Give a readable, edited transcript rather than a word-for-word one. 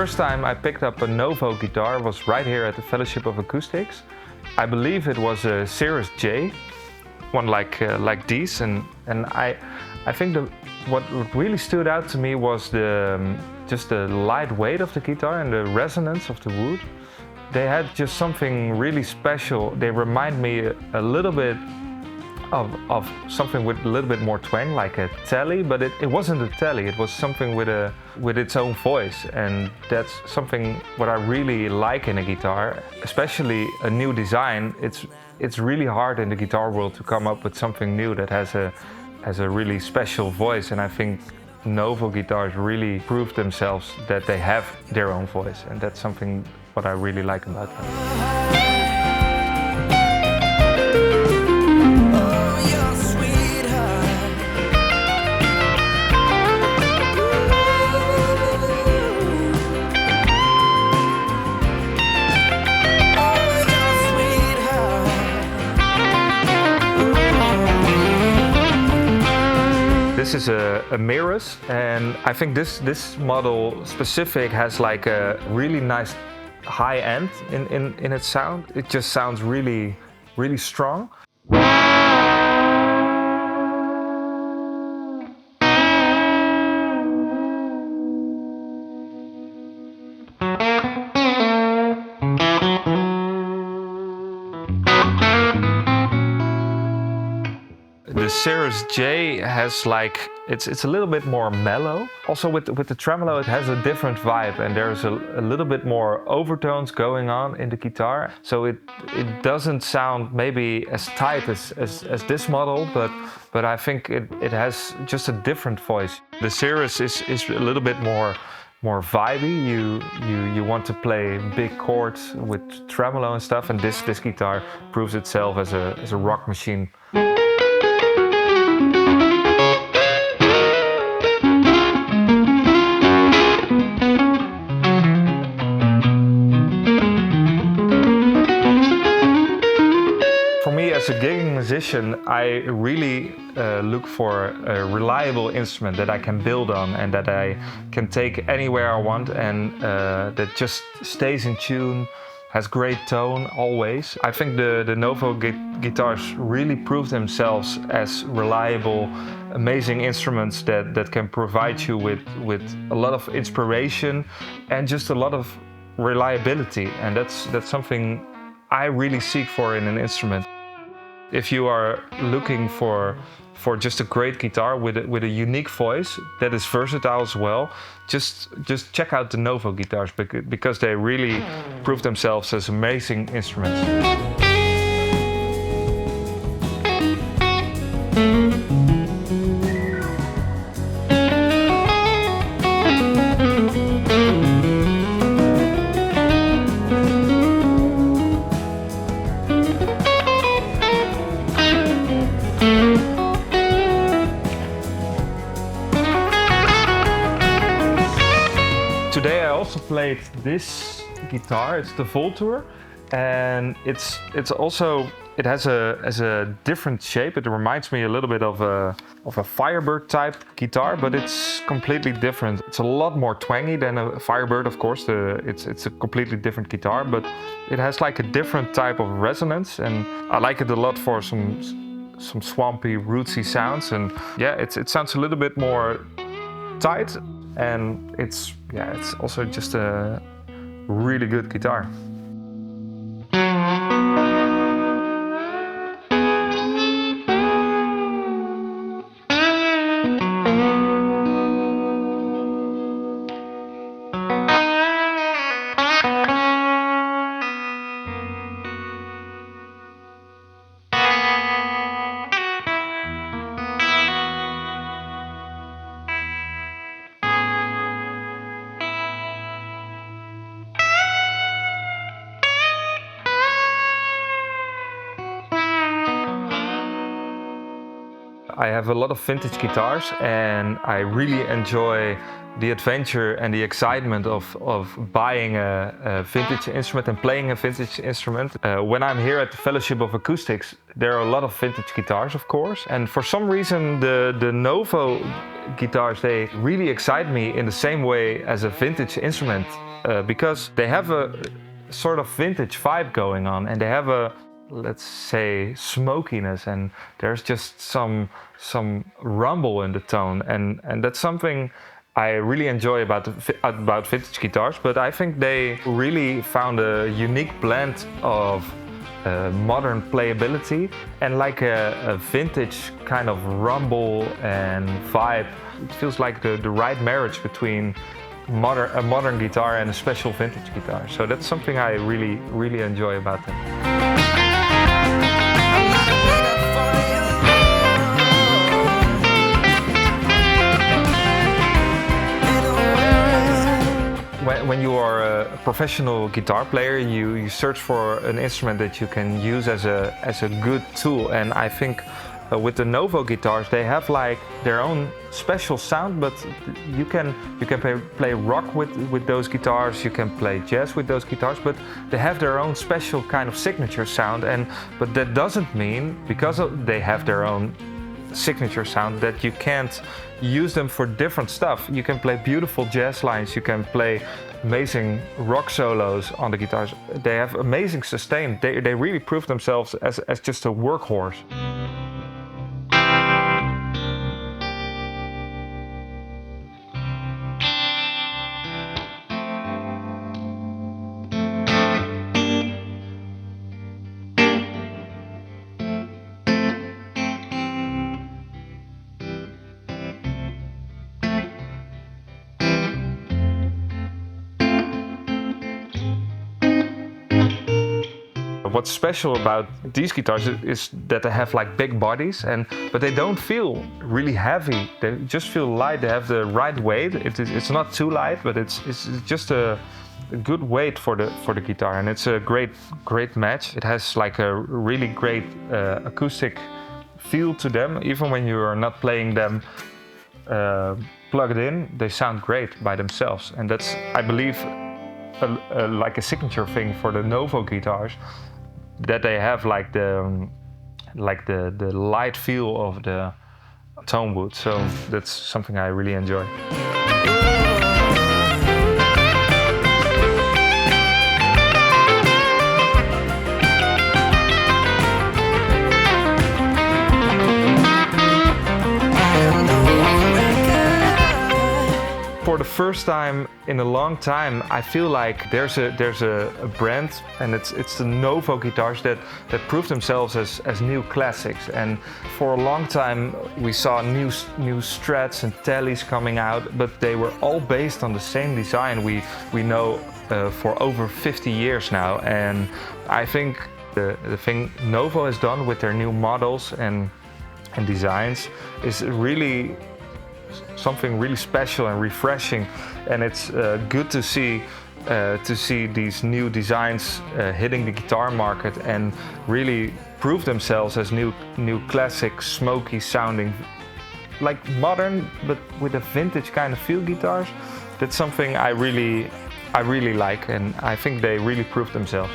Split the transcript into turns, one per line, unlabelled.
first time I picked up a Novo guitar was right here at the Fellowship of Acoustics. I believe it was a Serus J, one like these, and I think what really stood out to me was just the light weight of the guitar and the resonance of the wood. They had just something really special. They remind me a little bit of something with a little bit more twang, like a telly, but it wasn't a telly. It was something with its own voice, and that's something what I really like in a guitar, especially a new design. It's really hard in the guitar world to come up with something new that has a really special voice, and I think Novo Guitars really proved themselves that they have their own voice, and that's something what I really like about them. This is a Miris, and I think this model specific has like a really nice high end in its sound. It just sounds really strong. The Serus J has like, it's a little bit more mellow. Also with the tremolo it has a different vibe, and there's a little bit more overtones going on in the guitar. So it doesn't sound maybe as tight as this model, but I think it has just a different voice. The Serus is a little bit more vibey. You want to play big chords with tremolo and stuff, and this guitar proves itself as a rock machine. As a gigging musician, I really look for a reliable instrument that I can build on and that I can take anywhere I want, and that just stays in tune, has great tone always. I think the Novo guitars really prove themselves as reliable, amazing instruments that can provide you with a lot of inspiration and just a lot of reliability, and that's something I really seek for in an instrument. If you are looking for just a great guitar with a unique voice that is versatile as well, just check out the Novo guitars, because they really prove themselves as amazing instruments. Today I also played this guitar. It's the Voltur, and it has a different shape. It reminds me a little bit of a Firebird type guitar, but it's completely different. It's a lot more twangy than a Firebird, of course. It's a completely different guitar, but it has like a different type of resonance, and I like it a lot for some swampy, rootsy sounds. And yeah, it sounds a little bit more tight. And it's also just a really good guitar. I have a lot of vintage guitars, and I really enjoy the adventure and the excitement of buying a vintage instrument and playing a vintage instrument. When I'm here at the Fellowship of Acoustics, there are a lot of vintage guitars, of course, and for some reason the Novo guitars, they really excite me in the same way as a vintage instrument, because they have a sort of vintage vibe going on, and they have a, let's say, smokiness, and there's just some rumble in the tone, and that's something I really enjoy about vintage guitars. But I think they really found a unique blend of modern playability and like a vintage kind of rumble and vibe. It feels like the right marriage between a modern guitar and a special vintage guitar. So that's something I really enjoy about them. When you are a professional guitar player, you search for an instrument that you can use as a good tool, and I think with the Novo guitars, they have like their own special sound, but you can play rock with those guitars, you can play jazz with those guitars, but they have their own special kind of signature sound. But that doesn't mean, because they have their own signature sound, that you can't use them for different stuff. You can play beautiful jazz lines, you can play amazing rock solos on the guitars. They have amazing sustain. They really prove themselves as just a workhorse. What's special about these guitars is that they have like big bodies, but they don't feel really heavy. They just feel light. They have the right weight. It's not too light, but it's just a good weight for the guitar, and it's a great match. It has like a really great acoustic feel to them. Even when you are not playing them plugged in, they sound great by themselves, and that's, I believe, like a signature thing for the Novo guitars, that they have like the light feel of the Tonewood. So that's something I really enjoy. For the first time in a long time, I feel like there's a brand, and it's the Novo guitars that prove themselves as new classics. And for a long time we saw new Strats and Tellys coming out, but they were all based on the same design we know for over 50 years now. And I think the thing Novo has done with their new models and designs is really something really special and refreshing, and it's good to see these new designs hitting the guitar market and really prove themselves as new classic, smoky sounding, like modern but with a vintage kind of feel guitars. That's something I really like, and I think they really prove themselves.